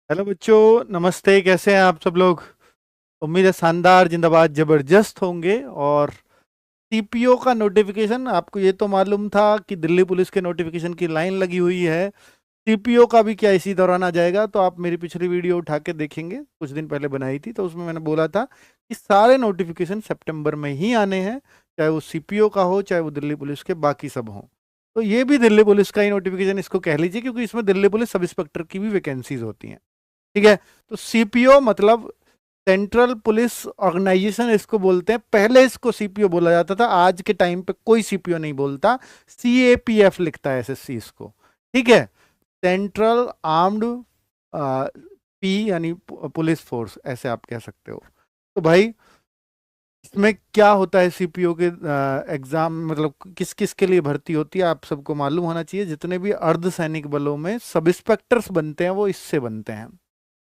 Hello बच्चों, नमस्ते। कैसे हैं आप सब लोग? उम्मीद है शानदार, जिंदाबाद, जबरदस्त होंगे। और सीपीओ का नोटिफिकेशन, आपको ये तो मालूम था कि दिल्ली पुलिस के नोटिफिकेशन की लाइन लगी हुई है। सीपीओ का भी क्या इसी दौरान आ जाएगा? तो आप मेरी पिछली वीडियो उठा के देखेंगे, कुछ दिन पहले बनाई थी, तो उसमें मैंने बोला था कि सारे नोटिफिकेशन सितंबर में ही आने हैं, चाहे वो सीपीओ का हो, चाहे वो दिल्ली पुलिस के बाकी सब हो। तो ये भी दिल्ली पुलिस का ही नोटिफिकेशन इसको कह लीजिए, क्योंकि इसमें दिल्ली पुलिस सब इंस्पेक्टर की भी वैकेंसीज होती हैं। ठीक है। तो सीपीओ मतलब सेंट्रल पुलिस ऑर्गेनाइजेशन इसको बोलते हैं। पहले इसको सीपीओ बोला जाता था, आज के टाइम पे कोई सीपीओ नहीं बोलता, सीएपीएफ लिखता है एसएससी इसको। ठीक है। सेंट्रल आर्म्ड पी यानी पुलिस फोर्स, ऐसे आप कह सकते हो। तो भाई, इसमें क्या होता है सीपीओ के एग्जाम, मतलब किस किस के लिए भर्ती होती है, आप सबको मालूम होना चाहिए। जितने भी अर्धसैनिक बलों में सब इंस्पेक्टर्स बनते हैं वो इससे बनते हैं।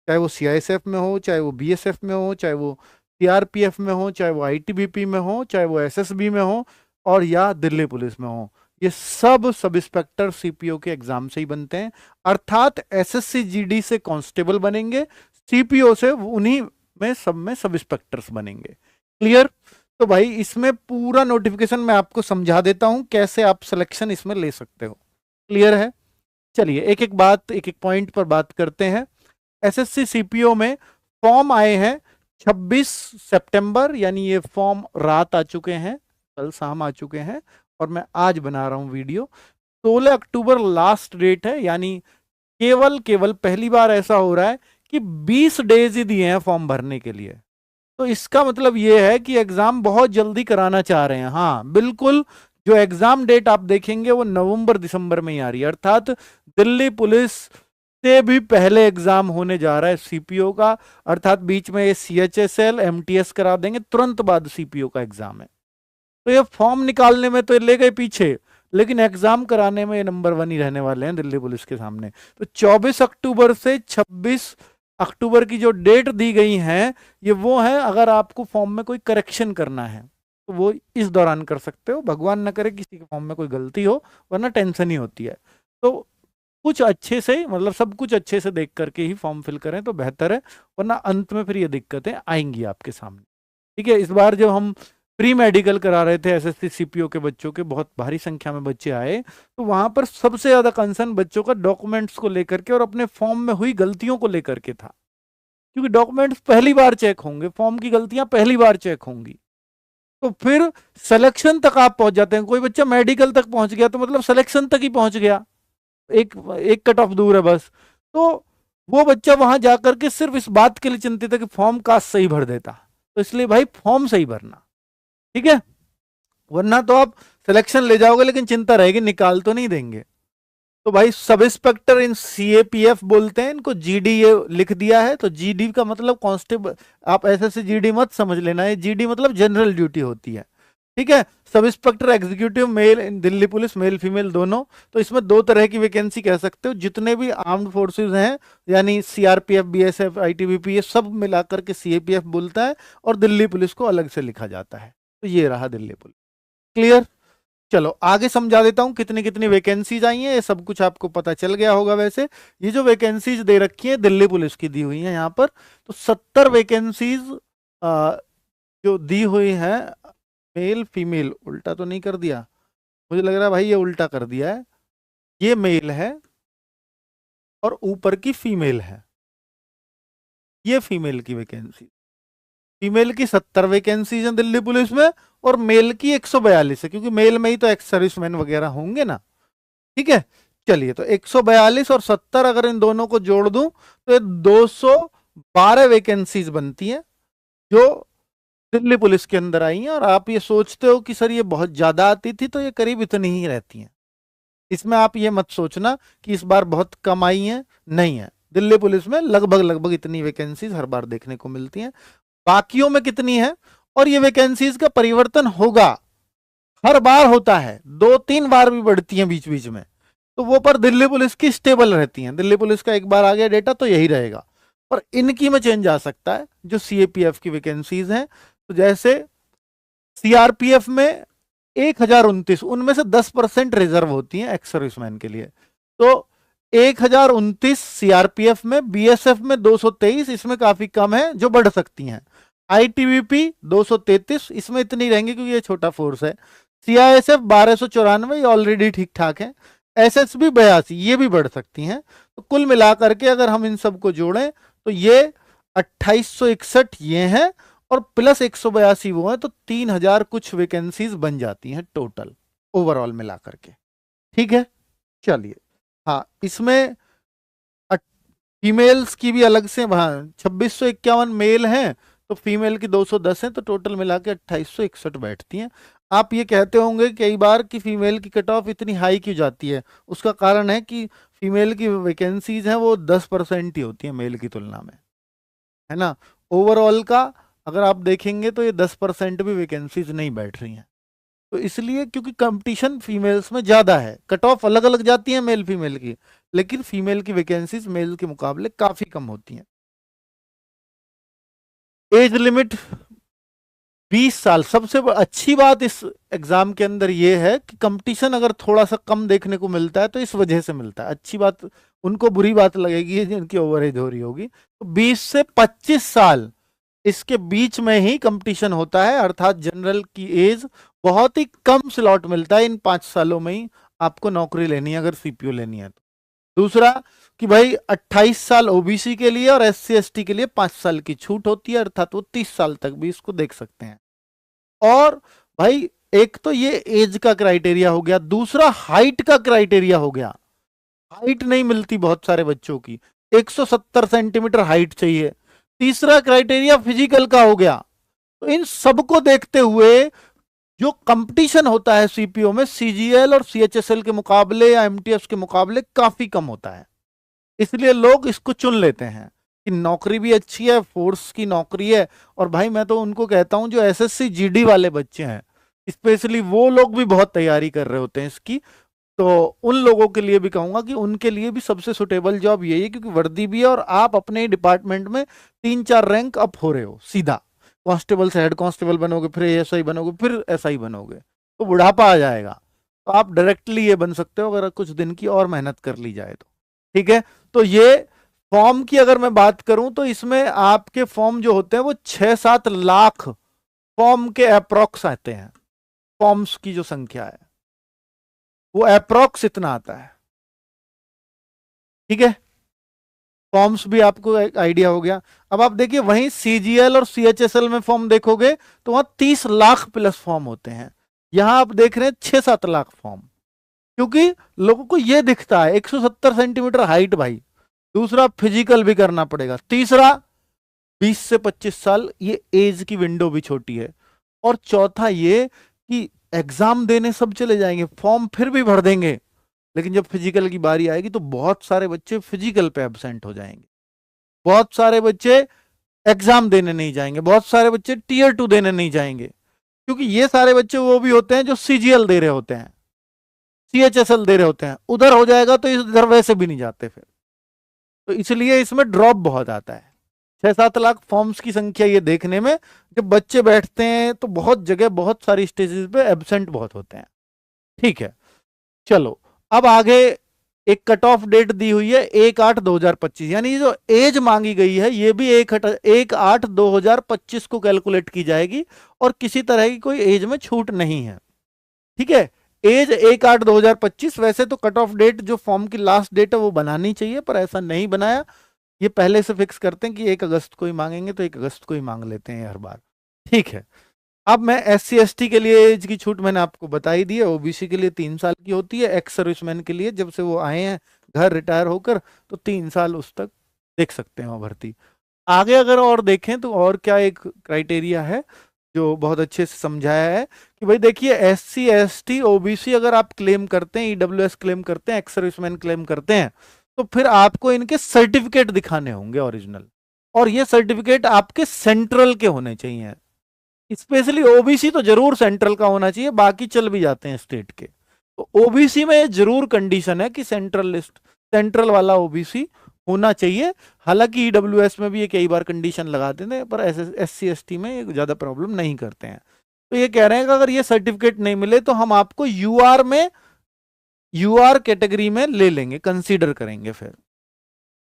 चाहे वो सीआईएसएफ में हो, चाहे वो बीएसएफ में हो, चाहे वो सीआरपीएफ में हो, चाहे वो आईटीबीपी में हो, चाहे वो एसएसबी में हो, और या दिल्ली पुलिस में हो, ये सब इंस्पेक्टर सीपीओ के एग्जाम से ही बनते हैं। अर्थात एसएससी जीडी से कांस्टेबल बनेंगे, सीपीओ से उन्हीं में सब इंस्पेक्टर्स बनेंगे। क्लियर? तो भाई, इसमें पूरा नोटिफिकेशन मैं आपको समझा देता हूं, कैसे आप सिलेक्शन इसमें ले सकते हो। क्लियर है? चलिए, एक एक बात, एक एक पॉइंट पर बात करते हैं। एसएससी सीपीओ में फॉर्म आए हैं 26 सितंबर, यानी ये फॉर्म रात आ चुके हैं, कल शाम आ चुके हैं, और मैं आज बना रहा हूं वीडियो। 16 अक्टूबर लास्ट डेट है, यानी केवल केवल पहली बार ऐसा हो रहा है कि 20 डेज ही दिए हैं फॉर्म भरने के लिए। तो इसका मतलब ये है कि एग्जाम बहुत जल्दी कराना चाह रहे हैं। हाँ बिल्कुल, जो एग्जाम डेट आप देखेंगे वो नवंबर दिसंबर में ही आ रही है। अर्थात दिल्ली पुलिस से भी पहले एग्जाम होने जा रहा है सीपीओ का। अर्थात बीच में ये सीएचएसएल एमटीएस करा देंगे, तुरंत बाद सीपीओ का एग्जाम है। तो ये फॉर्म निकालने में तो ये ले गए पीछे, लेकिन एग्जाम कराने में ये नंबर 1 ही रहने वाले हैं दिल्ली पुलिस के सामने। तो 24 अक्टूबर से 26 अक्टूबर की जो डेट दी गई है, ये वो है। अगर आपको फॉर्म में कोई करेक्शन करना है तो वो इस दौरान कर सकते हो। भगवान ना करे किसी के फॉर्म में कोई गलती हो, वरना टेंशन ही होती है। तो कुछ अच्छे से, मतलब सब कुछ अच्छे से देख करके ही फॉर्म फिल करें तो बेहतर है, वरना अंत में फिर ये दिक्कतें आएंगी आपके सामने। ठीक है। इस बार जब हम प्री मेडिकल करा रहे थे एसएससी सीपीओ के बच्चों के, बहुत भारी संख्या में बच्चे आए, तो वहां पर सबसे ज्यादा कंसर्न बच्चों का डॉक्यूमेंट्स को लेकर के और अपने फॉर्म में हुई गलतियों को लेकर के था। क्योंकि डॉक्यूमेंट्स पहली बार चेक होंगे, फॉर्म की गलतियां पहली बार चेक होंगी, तो फिर सिलेक्शन तक आप पहुंच जाते हैं। कोई बच्चा मेडिकल तक पहुंच गया तो मतलब सिलेक्शन तक ही पहुंच गया, एक एक कट ऑफ दूर है बस। तो वो बच्चा वहां जाकर के सिर्फ इस बात के लिए चिंतित है कि फॉर्म काश सही भर देता। तो इसलिए भाई, फॉर्म सही भरना। ठीक है। वरना तो आप सिलेक्शन ले जाओगे, लेकिन चिंता रहेगी निकाल तो नहीं देंगे। तो भाई, सब इंस्पेक्टर इन सीएपीएफ बोलते हैं इनको। जीडी ये लिख दिया है, तो जीडी का मतलब कांस्टेबल। आप ऐसे से जीडी मत समझ लेना, ये जीडी मतलब जनरल ड्यूटी होती है। ठीक है। सब इंस्पेक्टर एग्जीक्यूटिव मेल इन दिल्ली पुलिस, मेल फीमेल दोनों। तो इसमें दो तरह की वैकेंसी कह सकते हो। जितने भी आर्म्ड फोर्सेस हैं, यानी सीआरपीएफ, बीएसएफ, आईटीबीपी, ये सब मिलाकर के सीएपीएफ बोलता है, और दिल्ली पुलिस को अलग से लिखा जाता है। तो ये रहा दिल्ली पुलिस। क्लियर? चलो आगे समझा देता हूं कितनी कितनी वैकेंसीज आई हैं। ये सब कुछ आपको पता चल गया होगा वैसे। ये जो वैकेंसीज दे रखी है दिल्ली पुलिस की दी हुई है यहाँ पर, तो 70 वैकेंसीज जो दी हुई है। मेल फीमेल उल्टा तो नहीं कर दिया? मुझे लग रहा है भाई ये उल्टा कर दिया है। ये मेल है और ऊपर की फीमेल है। ये फीमेल की वैकेंसी, फीमेल की 70 वैकेंसीज हैं दिल्ली पुलिस में, और मेल की 142 है, क्योंकि मेल में ही तो एक्स सर्विसमैन वगैरह होंगे ना। ठीक है। चलिए, तो 142 और 70 अगर इन दोनों को जोड़ दूं तो ये 212 वैकेंसीज बनती हैं जो दिल्ली पुलिस के अंदर आई हैं। और आप ये सोचते हो कि सर ये बहुत ज्यादा आती थी, तो ये करीब इतनी ही रहती हैं। इसमें आप ये मत सोचना कि इस बार बहुत कम आई हैं, नहीं है। दिल्ली पुलिस में लगभग लगभग इतनी वैकेंसीज हर बार देखने को मिलती हैं। बाकियों में कितनी है, और ये वैकेंसीज का परिवर्तन होगा, हर बार होता है, 2-3 बार भी बढ़ती हैं बीच बीच में। तो वो पर दिल्ली पुलिस की स्टेबल रहती हैं। दिल्ली पुलिस का एक बार आ गया डेटा तो यही रहेगा। और इनकी में चेंज आ सकता है, जो सीएपीएफ की वैकेंसीज हैं। तो जैसे सीआरपीएफ में 1029, उनमें से 10% रिजर्व होती हैं एक्स सर्विसमैन के लिए। तो 1029 सीआरपीएफ में, बीएसएफ में 223, इसमें काफी कम है, जो बढ़ सकती हैं। आईटीबीपी 233, इसमें इतनी रहेंगी क्योंकि ये छोटा फोर्स है। सीआईएसएफ 1294, ये ऑलरेडी ठीक ठाक है। एसएसबी 82, ये भी बढ़ सकती हैं। तो कुल मिलाकर के अगर हम इन सबको जोड़ें तो ये 2861 ये हैं और प्लस 182 वो हैं, तो 3000 कुछ वैकेंसीज बन जाती हैं टोटल ओवरऑल मिलाकर के। ठीक है, चलिए। हाँ, इसमें फीमेल्स की भी अलग से, वहाँ 2651 मेल हैं तो फीमेल की 210 है, तो टोटल मिला के 2861 बैठती हैं। आप ये कहते होंगे कई बार कि फीमेल की कट ऑफ इतनी हाई क्यों जाती है। उसका कारण है कि फीमेल की वैकेंसीज हैं वो 10% ही होती है मेल की तुलना में, है ना। ओवरऑल का अगर आप देखेंगे तो ये 10% भी वैकेंसीज नहीं बैठ रही हैं। तो इसलिए क्योंकि कंपटीशन फीमेल्स में ज्यादा है, कट ऑफ अलग अलग जाती है मेल फीमेल की, लेकिन फीमेल की वैकेंसीज मेल के मुकाबले काफी कम होती हैं। एज लिमिट 20 साल। सबसे अच्छी बात इस एग्जाम के अंदर यह है कि कंपटीशन अगर थोड़ा सा कम देखने को मिलता है तो इस वजह से मिलता है। अच्छी बात, उनको बुरी बात लगेगी जिनकी ओवर एज हो रही होगी। तो 20 से 25 साल इसके बीच में ही कंपटीशन होता है, अर्थात जनरल की एज बहुत ही कम स्लॉट मिलता है। इन 5 सालों में ही आपको नौकरी लेनी है अगर सीपीओ लेनी है तो। दूसरा कि भाई 28 साल ओबीसी के लिए और एससी एसटी के लिए 5 साल की छूट होती है, अर्थात वो 30 साल तक भी इसको देख सकते हैं। और भाई एक तो ये एज का क्राइटेरिया हो गया, दूसरा हाइट का क्राइटेरिया हो गया। हाइट नहीं मिलती बहुत सारे बच्चों की, 170 सेंटीमीटर हाइट चाहिए। तीसरा क्राइटेरिया फिजिकल का हो गया। तो इन सबको देखते हुए जो कंपटीशन होता है सीपीओ में सीजीएल और सीएचएसएल के मुकाबले या एमटीएस के मुकाबले काफी कम होता है। इसलिए लोग इसको चुन लेते हैं कि नौकरी भी अच्छी है, फोर्स की नौकरी है। और भाई मैं तो उनको कहता हूं जो एसएससी जीडी वाले बच्चे हैं, स्पेशली वो लोग भी बहुत तैयारी कर रहे होते हैं इसकी, तो उन लोगों के लिए भी कहूंगा कि उनके लिए भी सबसे सुटेबल जॉब यही है, क्योंकि वर्दी भी है और आप अपने डिपार्टमेंट में 3-4 रैंक अप हो रहे हो सीधा। कांस्टेबल से हेड कांस्टेबल बनोगे, फिर एएसआई बनोगे, फिर एसआई बनोगे, तो बुढ़ापा आ जाएगा। तो आप डायरेक्टली ये बन सकते हो अगर कुछ दिन की और मेहनत कर ली जाए तो। ठीक है, तो ये फॉर्म की अगर मैं बात करूं तो इसमें आपके फॉर्म जो होते हैं वो 6-7 लाख फॉर्म के अप्रोक्स आते हैं। फॉर्म्स की जो संख्या है वो अप्रोक्स इतना आता है। ठीक है, फॉर्म्स भी आपको एक आइडिया हो गया। अब आप देखिए वहीं सीजीएल और सीएचएसएल में फॉर्म देखोगे तो वहां 30 लाख प्लस फॉर्म होते हैं। यहां आप देख रहे हैं 6-7 लाख फॉर्म, क्योंकि लोगों को यह दिखता है 170 सेंटीमीटर हाइट भाई। दूसरा फिजिकल भी करना पड़ेगा। तीसरा 20 से 25 साल, ये एज की विंडो भी छोटी है। और चौथा ये कि एग्जाम देने सब चले जाएंगे, फॉर्म फिर भी भर देंगे, लेकिन जब फिजिकल की बारी आएगी तो बहुत सारे बच्चे फिजिकल पे एब्सेंट हो जाएंगे, बहुत सारे बच्चे एग्जाम देने नहीं जाएंगे, बहुत सारे बच्चे टीयर 2 देने नहीं जाएंगे, क्योंकि ये सारे बच्चे वो भी होते हैं जो सीजीएल दे रहे होते हैं, सीएचएसएल दे रहे होते हैं। उधर हो जाएगा तो इधर वैसे भी नहीं जाते फिर, तो इसलिए इसमें ड्रॉप बहुत आता है। 6-7 लाख फॉर्म्स की संख्या ये देखने में, जब बच्चे बैठते हैं तो बहुत जगह बहुत सारी स्टेजेस पे एब्सेंट बहुत होते हैं। ठीक है, चलो अब आगे एक कट ऑफ डेट दी हुई है 1/8/2025, यानी जो एज मांगी गई है ये भी 1/8/2025 को कैलकुलेट की जाएगी और किसी तरह की कोई एज में छूट नहीं है। ठीक है, एज 1/8/2025। वैसे तो कट ऑफ डेट जो फॉर्म की लास्ट डेट है वो बनानी चाहिए, पर ऐसा नहीं बनाया। ये पहले से फिक्स करते हैं कि 1 अगस्त को ही मांगेंगे तो 1 अगस्त को ही मांग लेते हैं हर बार। ठीक है, अब मैं एससी एसटी के लिए एज की छूट मैंने आपको बताई दी है। ओबीसी के लिए 3 साल की होती है, एक्स सर्विसमैन के लिए जब से वो आए हैं घर रिटायर होकर तो 3 साल उस तक देख सकते हैं वो भर्ती। आगे अगर और देखें तो और क्या एक क्राइटेरिया है जो बहुत अच्छे से समझाया है कि भाई देखिए एससी एसटी ओबीसी अगर आप क्लेम करते हैं, ईडब्ल्यूएस क्लेम करते हैं, एक्स सर्विसमैन क्लेम करते हैं, तो फिर आपको इनके सर्टिफिकेट दिखाने होंगे ओरिजिनल, और ये सर्टिफिकेट आपके सेंट्रल के होने चाहिए। स्पेशली ओबीसी तो जरूर सेंट्रल का होना चाहिए, बाकी चल भी जाते हैं स्टेट के। तो ओबीसी में जरूर कंडीशन है कि सेंट्रल लिस्ट, सेंट्रल वाला ओबीसी होना चाहिए। हालांकि ईडब्ल्यूएस में भी ये कई बार कंडीशन लगा देते हैं, पर एससी एसटी में ये ज्यादा प्रॉब्लम नहीं करते हैं। तो ये कह रहे हैं कि अगर ये सर्टिफिकेट नहीं मिले तो हम आपको यूआर में यूआर कैटेगरी में ले लेंगे, कंसीडर करेंगे। फिर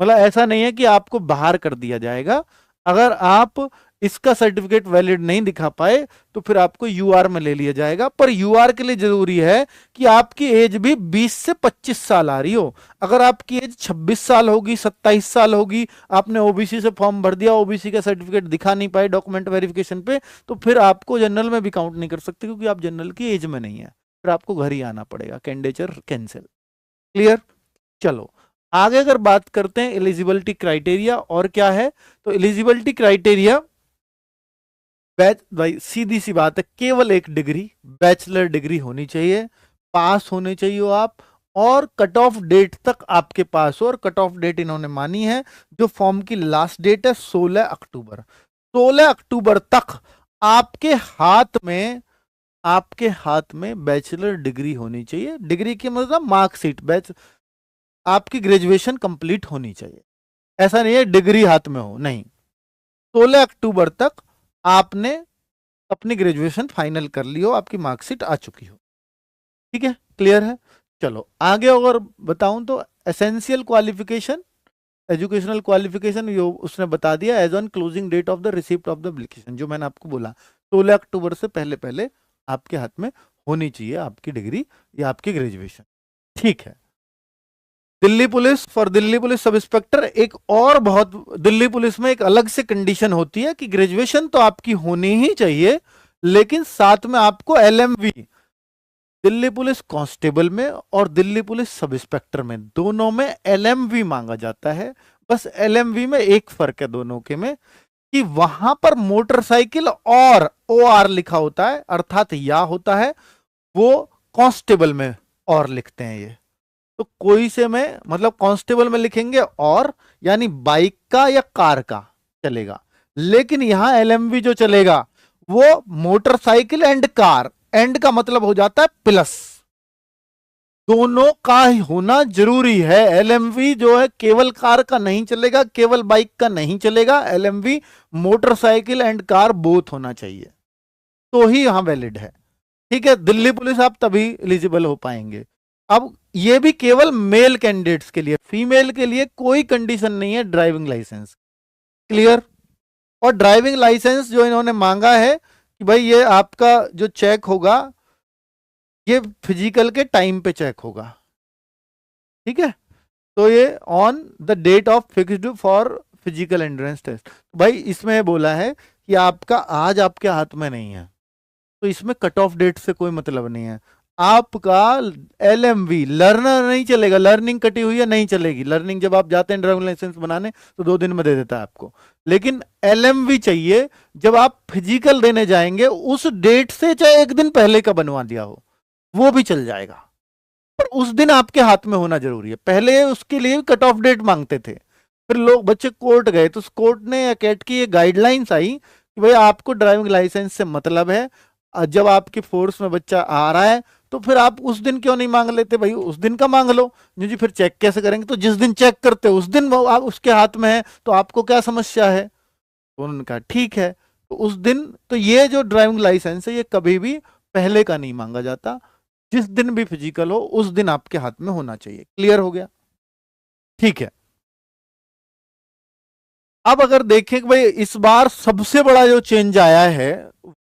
मतलब ऐसा नहीं है कि आपको बाहर कर दिया जाएगा। अगर आप इसका सर्टिफिकेट वैलिड नहीं दिखा पाए तो फिर आपको यूआर में ले लिया जाएगा। पर यूआर के लिए जरूरी है कि आपकी एज भी 20 से 25 साल आ रही हो। अगर आपकी एज 26 साल होगी, 27 साल होगी, आपने ओबीसी से फॉर्म भर दिया, ओबीसी का सर्टिफिकेट दिखा नहीं पाए डॉक्यूमेंट वेरिफिकेशन पे, तो फिर आपको जनरल में भी काउंट नहीं कर सकते, क्योंकि आप जनरल की एज में नहीं है। फिर आपको घर ही आना पड़ेगा, कैंडिडेचर कैंसिल। क्लियर? चलो आगे अगर बात करते हैं एलिजिबिलिटी क्राइटेरिया, और क्या है तो एलिजिबिलिटी क्राइटेरिया, भाई सीधी सी बात है, केवल एक डिग्री, बैचलर डिग्री होनी चाहिए, पास होने चाहिए हो आप, और कट ऑफ डेट तक आपके पास हो। और कट ऑफ डेट इन्होंने मानी है, जो फॉर्म की लास्ट डेट है 16 अक्टूबर। 16 अक्टूबर तक आपके हाथ में बैचलर डिग्री होनी चाहिए। डिग्री की मतलब मार्कशीट, आपकी ग्रेजुएशन कंप्लीट होनी चाहिए। ऐसा नहीं है डिग्री हाथ में हो, नहीं। 16 अक्टूबर तक आपने अपनी ग्रेजुएशन फाइनल कर ली हो, आपकी मार्कशीट आ चुकी हो। ठीक है, क्लियर है? चलो आगे अगर बताऊं तो एसेंशियल क्वालिफिकेशन, एजुकेशनल क्वालिफिकेशन यो उसने बता दिया, age on closing date of the receipt of the application, जो मैंने आपको बोला 16 अक्टूबर से पहले पहले आपके हाथ में होनी चाहिए आपकी डिग्री या आपकी ग्रेजुएशन। ठीक है। Delhi police, for Delhi police sub inspector एक और बहुत, दिल्ली पुलिस में एक अलग से कंडीशन होती है कि ग्रेजुएशन तो आपकी होनी ही चाहिए, लेकिन साथ में आपको एलएमवी, दिल्ली पुलिस कांस्टेबल में और दिल्ली पुलिस सब इंस्पेक्टर में, दोनों में एलएमवी मांगा जाता है। बस एलएमवी में एक फर्क है दोनों के में, कि वहां पर मोटरसाइकिल और ओआर लिखा होता है, अर्थात या होता है, वो कांस्टेबल में और लिखते हैं ये। तो कोई से में मतलब कांस्टेबल में लिखेंगे और, यानी बाइक का या कार का चलेगा, लेकिन यहां एलएमवी जो चलेगा वो मोटरसाइकिल एंड कार, एंड का मतलब हो जाता है प्लस, दोनों का ही होना जरूरी है। एलएमवी जो है केवल कार का नहीं चलेगा, केवल बाइक का नहीं चलेगा, LMV motorcycle and car both होना चाहिए, तो ही यहां वैलिड है। ठीक है, दिल्ली पुलिस आप तभी एलिजिबल हो पाएंगे। अब ये भी केवल मेल कैंडिडेट्स के लिए, फीमेल के लिए कोई कंडीशन नहीं है ड्राइविंग लाइसेंस। क्लियर? और ड्राइविंग लाइसेंस जो इन्होंने मांगा है कि भाई ये आपका जो चेक होगा ये फिजिकल के टाइम पे चेक होगा। ठीक है, तो ये on the date of fixed for physical endurance test. भाई इसमें बोला है कि आपका आज आपके हाथ में नहीं है, तो इसमें कट ऑफ डेट से कोई मतलब नहीं है। आपका एलएमवी लर्नर नहीं चलेगा, लर्निंग कटी हुई है नहीं चलेगी। लर्निंग जब आप जाते हैं ड्राइविंग लाइसेंस बनाने तो 2 दिन में दे देता है आपको, लेकिन एलएमवी चाहिए जब आप फिजिकल देने जाएंगे, उस डेट से चाहे 1 दिन पहले का बनवा दिया हो वो भी चल जाएगा, पर उस दिन आपके हाथ में होना जरूरी है। पहले उसके लिए कट ऑफ डेट मांगते थे, फिर लोग बच्चे कोर्ट गए तो कोर्ट ने या कैट की ये गाइडलाइंस आई कि भाई आपको ड्राइविंग लाइसेंस से मतलब है, जब आपकी फोर्स में बच्चा आ रहा है तो फिर आप उस दिन क्यों नहीं मांग लेते, भाई उस दिन का मांग लो। जी फिर चेक कैसे करेंगे, तो जिस दिन चेक करते उस दिन वो आप उसके हाथ में है, तो आपको क्या समस्या है? तो उन्होंने कहा ठीक है, तो उस दिन तो ये जो ड्राइविंग लाइसेंस है ये कभी भी पहले का नहीं मांगा जाता, जिस दिन भी फिजिकल हो उस दिन आपके हाथ में होना चाहिए। क्लियर हो गया? ठीक है। अब अगर देखें कि भाई इस बार सबसे बड़ा जो चेंज आया है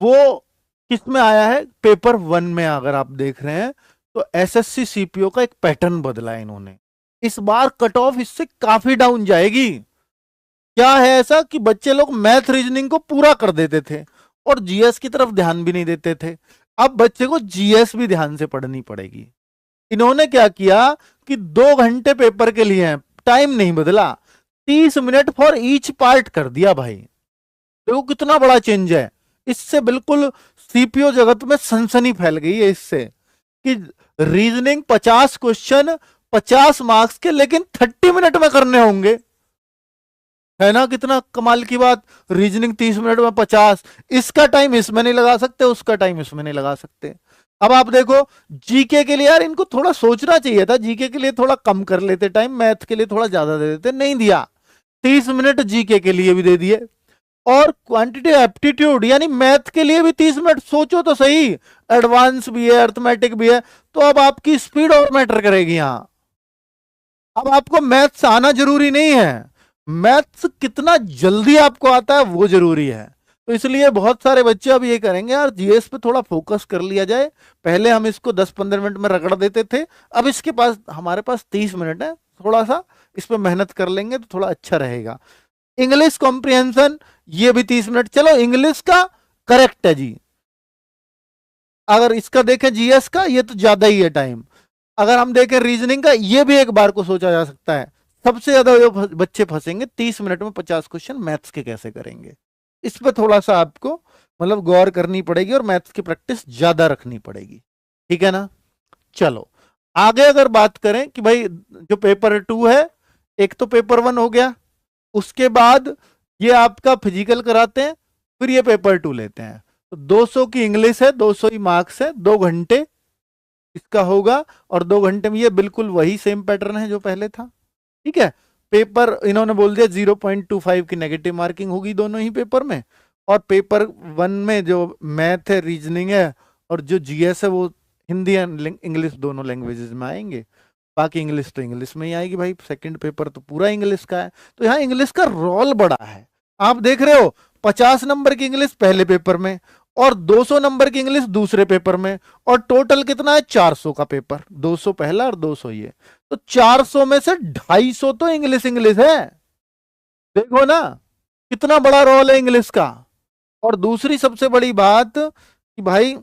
वो किस में आया है, पेपर 1 में अगर आप देख रहे हैं तो एसएससी सीपीओ का एक पैटर्न बदला है इन्होंने। इस बार कट ऑफ इससे काफी डाउन जाएगी। क्या है ऐसा कि बच्चे लोग मैथ रीजनिंग को पूरा कर देते थे और जीएस की तरफ ध्यान भी नहीं देते थे, अब बच्चे को जीएस भी ध्यान से पढ़नी पड़ेगी। इन्होंने क्या किया कि 2 घंटे पेपर के लिए टाइम नहीं बदला, 30 मिनट फॉर ईच पार्ट कर दिया। भाई देखो कितना बड़ा चेंज है। इससे बिल्कुल सीपीओ जगत में सनसनी फैल गई है इससे, कि रीजनिंग 50 क्वेश्चन 50 मार्क्स के, लेकिन 30 मिनट में करने होंगे। है ना कितना कमाल की बात। रीजनिंग 30 मिनट में 50, इसका टाइम इसमें नहीं लगा सकते, उसका टाइम इसमें नहीं लगा सकते। अब आप देखो जीके के लिए यार इनको थोड़ा सोचना चाहिए था, जीके के लिए थोड़ा कम कर लेते टाइम, मैथ के लिए थोड़ा ज्यादा दे देते, नहीं दिया। 30 मिनट जीके के लिए भी दे दिए, और क्वांटिटी एप्टीट्यूड यानी मैथ के लिए भी 30 मिनट। सोचो तो सही, एडवांस भी है, अर्थमेटिक भी है, तो अब आपकी स्पीड और मैटर करेगी यहां। अब आपको मैथ्स आना जरूरी नहीं है, मैथ्स कितना जल्दी आपको आता है वो जरूरी है। तो इसलिए बहुत सारे बच्चे अब ये करेंगे यार जीएस पे थोड़ा फोकस कर लिया जाए। पहले हम इसको 10-15 मिनट में रगड़ देते थे, अब इसके पास हमारे पास 30 मिनट है, थोड़ा सा इस पे मेहनत कर लेंगे तो थोड़ा अच्छा रहेगा। इंग्लिश कॉम्प्रिहेंशन ये भी 30 मिनट। चलो इंग्लिश का करेक्ट है जी। अगर इसका देखें जीएस का, ये तो ज्यादा ही है टाइम। अगर हम देखें रीजनिंग का, ये भी एक बार को सोचा जा सकता है। सबसे ज्यादा जो बच्चे फंसेंगे 30 मिनट में 50 क्वेश्चन मैथ्स के कैसे करेंगे, इस पर थोड़ा सा आपको मतलब गौर करनी पड़ेगी और मैथ्स की प्रैक्टिस ज्यादा रखनी पड़ेगी। ठीक है ना। चलो आगे अगर बात करें कि भाई जो पेपर 2 है, एक तो पेपर 1 हो गया, उसके बाद ये आपका फिजिकल कराते हैं, फिर ये पेपर 2 लेते हैं। तो 200 की इंग्लिश है, 200 ही मार्क्स है, 2 घंटे इसका होगा, और 2 घंटे में ये बिल्कुल वही सेम पैटर्न है जो पहले था। ठीक है। पेपर इन्होंने बोल दिया 0.25 की नेगेटिव मार्किंग होगी दोनों ही पेपर में, और पेपर 1 में जो मैथ है, रीजनिंग है, और जो जीएस है वो हिंदी एंड इंग्लिश दोनों लैंग्वेजेस में आएंगे। बाकी इंग्लिश तो इंग्लिश में ही आएगी भाई, सेकंड पेपर तो पूरा इंग्लिश का है। तो यहाँ इंग्लिश का रोल बड़ा है। आप देख रहे हो 50 नंबर की इंग्लिश पहले पेपर में, और 200 नंबर की इंग्लिश दूसरे पेपर में, और टोटल कितना है 400 का पेपर, 200 पहला और 200 ये। तो 400 में से 250 तो इंग्लिश इंग्लिश है। देखो ना कितना बड़ा रोल है इंग्लिश का। और दूसरी सबसे बड़ी बात कि भाई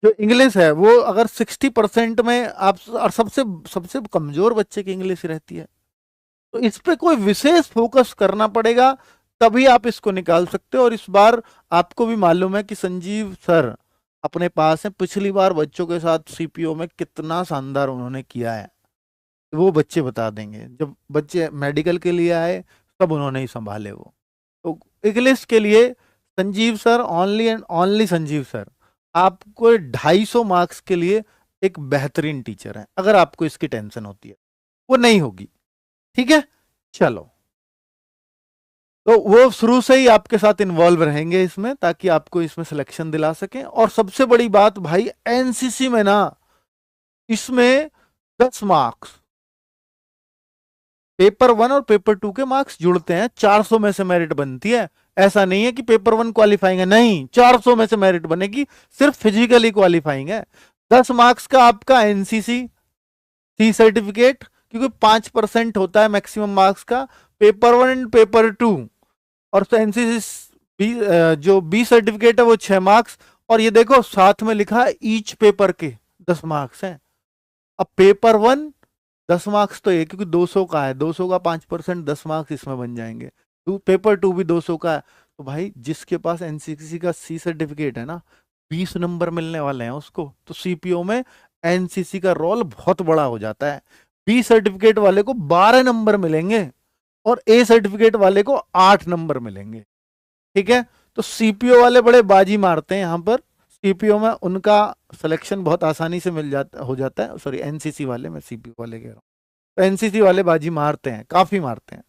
जो इंग्लिश है वो अगर 60% में आप, और सबसे सबसे कमजोर बच्चे की इंग्लिश रहती है, तो इस पे कोई विशेष फोकस करना पड़ेगा, तभी आप इसको निकाल सकते हो। और इस बार आपको भी मालूम है कि संजीव सर अपने पास है, पिछली बार बच्चों के साथ सीपीओ में कितना शानदार उन्होंने किया है, वो बच्चे बता देंगे। जब बच्चे मेडिकल के लिए आए तब उन्होंने ही संभाले वो। तो इंग्लिश के लिए Sanjeev sir, only and only Sanjeev sir आपको 250 मार्क्स के लिए एक बेहतरीन टीचर है। अगर आपको इसकी टेंशन होती है, वो नहीं होगी। ठीक है। चलो, तो वो शुरू से ही आपके साथ इन्वॉल्व रहेंगे इसमें, ताकि आपको इसमें सिलेक्शन दिला सकें। और सबसे बड़ी बात भाई, एनसीसी में ना, इसमें 10 मार्क्स पेपर 1 और पेपर 2 के मार्क्स जुड़ते हैं, 400 में से मेरिट बनती है। ऐसा नहीं है कि पेपर 1 क्वालिफाइंग है, नहीं, 400 में से मेरिट बनेगी, सिर्फ फिजिकली क्वालिफाइंग है। 10 मार्क्स का आपका एनसीसी सी सर्टिफिकेट, क्योंकि 5% होता है मैक्सिमम मार्क्स का, पेपर 1 एंड पेपर 2। और एनसीसी जो बी सर्टिफिकेट है वो 6 मार्क्स। और ये देखो साथ में लिखा है ईच पेपर के 10 मार्क्स हैं। अब पेपर 1 10 मार्क्स तो ये, क्योंकि 200 का है, 200 का 5%, 10 मार्क्स इसमें बन जाएंगे। पेपर 2 भी 200 का है। तो भाई जिसके पास एनसीसी का सी सर्टिफिकेट है ना, 20 नंबर मिलने वाले हैं उसको। तो सीपीओ में एनसीसी का रोल बहुत बड़ा हो जाता है। बी सर्टिफिकेट वाले को 12 नंबर मिलेंगे, और ए सर्टिफिकेट वाले को 8 नंबर मिलेंगे। ठीक है। तो सीपीओ वाले बड़े बाजी मारते हैं यहाँ पर। सीपीओ में उनका सिलेक्शन बहुत आसानी से मिल जाता हो जाता है। सॉरी, एनसीसी वाले, मैं सीपीओ वाले कह रहा हूँ। तो एनसीसी वाले बाजी मारते हैं, काफी मारते हैं।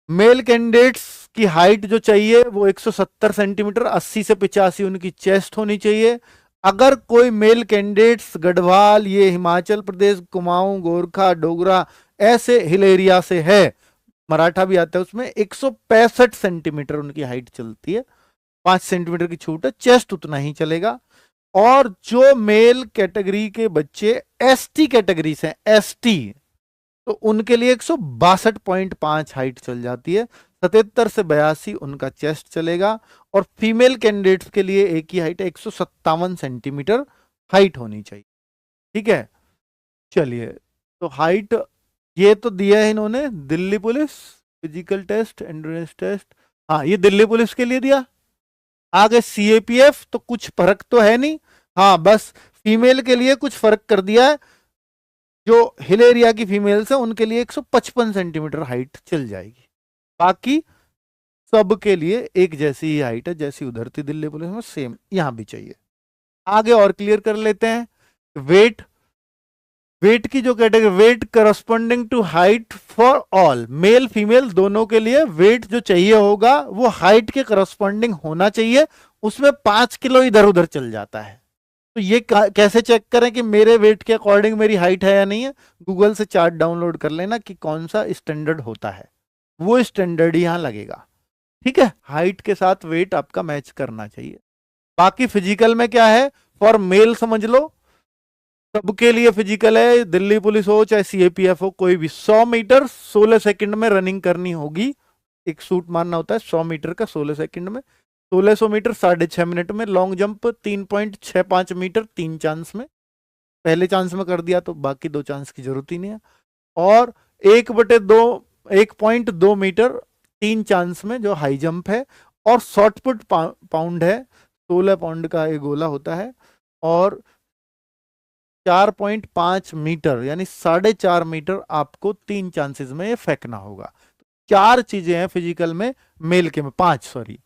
मेल कैंडिडेट्स की हाइट जो चाहिए वो 170 सेंटीमीटर, 80 से 85 उनकी चेस्ट होनी चाहिए। अगर कोई मेल कैंडिडेट्स गढ़वाल, ये हिमाचल प्रदेश, कुमाऊं, गोरखा, डोगरा ऐसे हिल एरिया से है, मराठा भी आता है उसमें, 165 सेंटीमीटर उनकी हाइट चलती है, 5 सेंटीमीटर की छूट है, चेस्ट उतना ही चलेगा। और जो मेल कैटेगरी के बच्चे एसटी कैटेगरी से, एसटी, तो उनके लिए 162.5 हाइट चल जाती है, 77 से 82 उनका चेस्ट चलेगा। और फीमेल कैंडिडेट्स के लिए एक ही हाइट है, 157 सेंटीमीटर हाइट होनी चाहिए। ठीक है। चलिए, तो हाइट ये तो दिया है इन्होंने, Delhi police physical test, endurance test, हाँ ये दिल्ली पुलिस के लिए दिया। आगे सीएपीएफ तो कुछ फर्क तो है नहीं, हाँ बस फीमेल के लिए कुछ फर्क कर दिया है। जो हिल एरिया की फीमेल्स है उनके लिए 155 सेंटीमीटर हाइट चल जाएगी। बाकी सब के लिए एक जैसी ही हाइट है, जैसी उधर थी दिल्ली पुलिस में, सेम यहां भी चाहिए। आगे और क्लियर कर लेते हैं। वेट, वेट की जो category, weight corresponding to height for all, male female दोनों के लिए वेट जो चाहिए होगा वो हाइट के करस्पॉन्डिंग होना चाहिए, उसमें 5 किलो इधर उधर चल जाता है। तो ये कैसे चेक करें कि मेरे वेट के अकॉर्डिंग मेरी हाइट है या नहीं है? गूगल से चार्ट डाउनलोड कर लेना कि कौन सा स्टैंडर्ड होता है, वो स्टैंडर्ड यहां लगेगा। ठीक है, हाइट के साथ वेट आपका मैच करना चाहिए। बाकी फिजिकल में क्या है, फॉर मेल समझ लो, सबके लिए फिजिकल है, दिल्ली पुलिस हो चाहे सीएपीएफ हो, कोई भी 100 मीटर 16 सेकंड में रनिंग करनी होगी। एक सूट मारना होता है 100 मीटर का 16 सेकंड में, 1600 मीटर 6.5 मिनट में, लॉन्ग जंप 3.65 मीटर 3 चांस में, पहले चांस में कर दिया तो बाकी 2 चांस की जरूरत ही नहीं है। और 1/2 मीटर 3 चांस में जो हाई जंप है, और शॉर्ट पुट पाउंड है, 16 पाउंड का ये गोला होता है, और 4.5 मीटर यानी 4.5 मीटर आपको 3 चांसेस में ये फेंकना होगा। 4 चीजें हैं फिजिकल में, मेल के में 5, सॉरी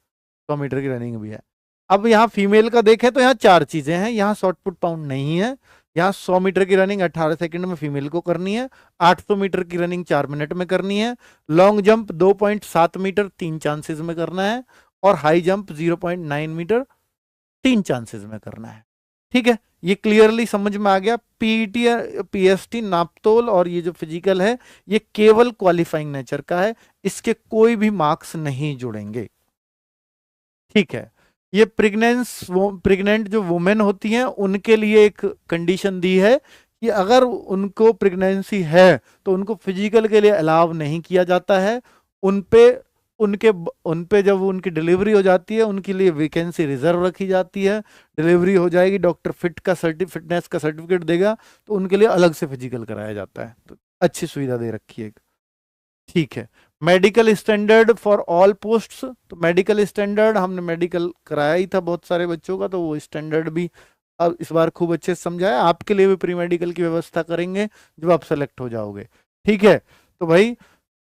100 मीटर की रनिंग भी है। अब यहाँ फीमेल का देखें तो यहाँ 4 चीजें हैं, यहाँ शॉर्ट पुट पाउंड नहीं है, यहाँ 100 मीटर की रनिंग 18 सेकंड में फीमेल को करनी है, 800 मीटर की रनिंग 4 मिनट में करनी है, लॉन्ग जंप 2.7 मीटर 3 चांसेस में करना है, और हाई जंप 0.9 मीटर 3 चांसेस में करना है। ठीक है, ये क्लियरली समझ में आ गया। पीईटी पीएसटी नापतोल और ये जो फिजिकल है ये केवल क्वालिफाइंग नेचर का है, इसके कोई भी मार्क्स नहीं जुड़ेंगे। ठीक है, ये प्रेग्नेंट जो वुमेन होती हैं उनके लिए एक कंडीशन दी है कि अगर उनको प्रेगनेंसी है तो उनको फिजिकल के लिए अलाउ नहीं किया जाता है, उन पे जब उनकी डिलीवरी हो जाती है उनके लिए वैकेंसी रिजर्व रखी जाती है। डिलीवरी हो जाएगी, डॉक्टर फिटनेस का सर्टिफिकेट देगा तो उनके लिए अलग से फिजिकल कराया जाता है। तो अच्छी सुविधा दे रखी है। ठीक है, medical standard for all posts, तो मेडिकल स्टैंडर्ड हमने मेडिकल कराया ही था बहुत सारे बच्चों का, तो वो स्टैंडर्ड भी अब इस बार खूब अच्छे से समझाया। आपके लिए भी प्री मेडिकल की व्यवस्था करेंगे जब आप सेलेक्ट हो जाओगे। ठीक है, तो भाई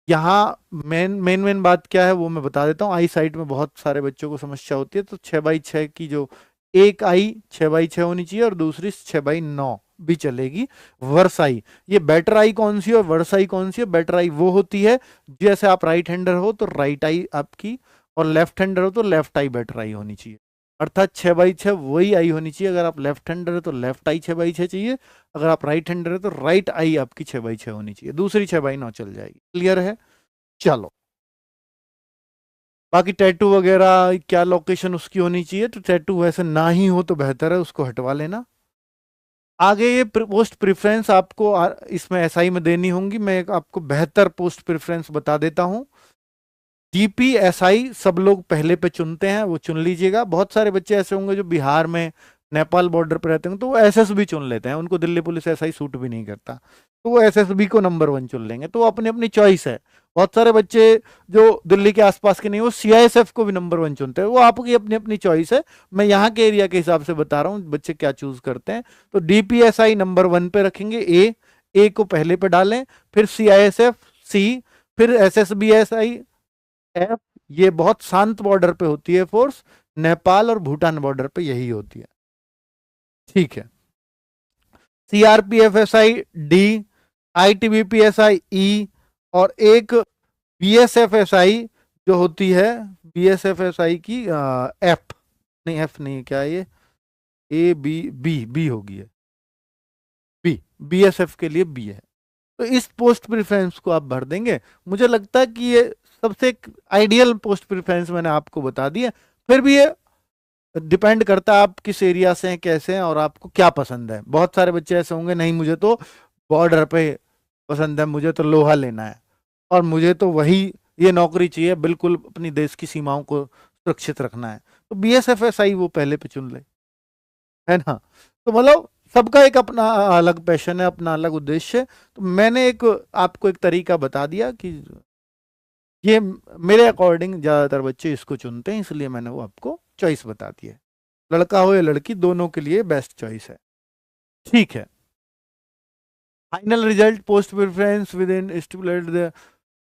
यहाँ मेन बात क्या है वो मैं बता देता हूँ। आई साइट में बहुत सारे बच्चों को समस्या होती है, तो 6x6 की जो एक आई 6x6 होनी चाहिए और दूसरी 6x9 भी चलेगी। वर्साई, ये बेटर आई कौन सी है और वर्साई कौन सी है? बेटर आई वो होती है जैसे आप राइट हैंडर हो तो राइट आई आपकी, और लेफ्ट हैंडर हो तो लेफ्ट आई बेटर आई होनी चाहिए। अर्थात 6x6 वही आई होनी चाहिए, अगर आप लेफ्ट हैंडर है तो लेफ्ट आई 6x6 चाहिए, अगर आप राइट हैंडर है तो राइट आई आपकी 6x6 होनी चाहिए, दूसरी 6x9 चल जाएगी। क्लियर है? चलो, बाकी टैटू वगैरह क्या लोकेशन उसकी होनी चाहिए, तो टैटू वैसे ना ही हो तो बेहतर है, उसको हटवा लेना। आगे ये पोस्ट प्रेफरेंस आपको इसमें एसआई में देनी होंगी, मैं एक आपको बेहतर पोस्ट प्रेफरेंस बता देता हूं। डीपीएसआई सब लोग पहले पे चुनते हैं, वो चुन लीजिएगा। बहुत सारे बच्चे ऐसे होंगे जो बिहार में नेपाल बॉर्डर पर रहते हैं तो वो एसएसबी चुन लेते हैं, उनको दिल्ली पुलिस एसआई सूट भी नहीं करता, तो वो एसएसबी को नंबर 1 चुन लेंगे, तो वो अपनी अपनी चॉइस है। बहुत सारे बच्चे जो दिल्ली के आसपास के नहीं, वो सीआईएसएफ को भी नंबर 1 चुनते हैं, वो आपकी अपनी अपनी चॉइस है। मैं यहाँ के एरिया के हिसाब से बता रहा हूँ बच्चे क्या चूज करते हैं। तो डीपीएसआई नंबर 1 पे रखेंगे, ए को पहले पे डालें, फिर सीआईएसएफ सी, फिर एसएसबीएसआई एफ, ये बहुत शांत बॉर्डर पे होती है फोर्स, नेपाल और भूटान बॉर्डर पे यही होती है। ठीक है, सीआरपीएफएसआई डी, आईटीबीपीएसआई ई, और एक बीएसएफएसआई जो होती है, बीएसएफएसआई की एफ, नहीं एफ नहीं, क्या है ये, ए बी बी बी होगी है, बी, बीएसएफ के लिए बी है। तो इस पोस्ट प्रेफरेंस को आप भर देंगे। मुझे लगता है कि ये सबसे आइडियल पोस्ट प्रेफरेंस मैंने आपको बता दी है। फिर भी ये डिपेंड करता है आप किस एरिया से हैं, कैसे हैं, और आपको क्या पसंद है। बहुत सारे बच्चे ऐसे होंगे, नहीं मुझे तो बॉर्डर पे पसंद है, मुझे तो लोहा लेना है, और मुझे तो वही ये नौकरी चाहिए, बिल्कुल अपनी देश की सीमाओं को सुरक्षित रखना है, तो बीएसएफएसआई वो पहले पे चुन ले, है ना। तो मतलब सबका एक अपना अलग पैशन है, अपना अलग उद्देश्य है। तो मैंने एक आपको एक तरीका बता दिया कि ये मेरे अकॉर्डिंग ज्यादातर बच्चे इसको चुनते हैं, इसलिए मैंने वो आपको चॉइस बता दी है। लड़का हो या लड़की दोनों के लिए बेस्ट चॉइस है। ठीक है, final result post preference with in stipulated,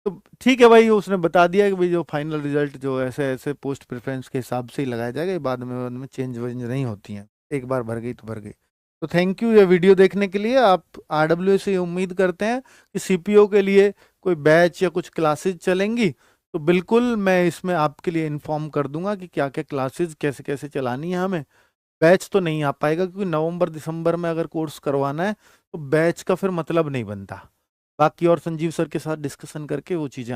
तो ठीक है भाई, उसने बता दिया कि भाई जो फाइनल रिजल्ट जो ऐसे ऐसे पोस्ट प्रेफरेंस के हिसाब से ही लगाया जाएगा, बाद में चेंज वेंज नहीं होती हैं, एक बार भर गई तो भर गई। तो थैंक यू ये वीडियो देखने के लिए। आप RWA से उम्मीद करते हैं कि CPO के लिए कोई बैच या कुछ क्लासेस चलेंगी, तो बिल्कुल मैं इसमें आपके लिए इन्फॉर्म कर दूंगा कि क्या क्या क्लासेस कैसे कैसे चलानी है हमें। बैच तो नहीं आ पाएगा क्योंकि नवंबर दिसंबर में अगर कोर्स करवाना है तो बैच का फिर मतलब नहीं बनता। बाकी और संजीव सर के साथ डिस्कशन करके वो चीज़ें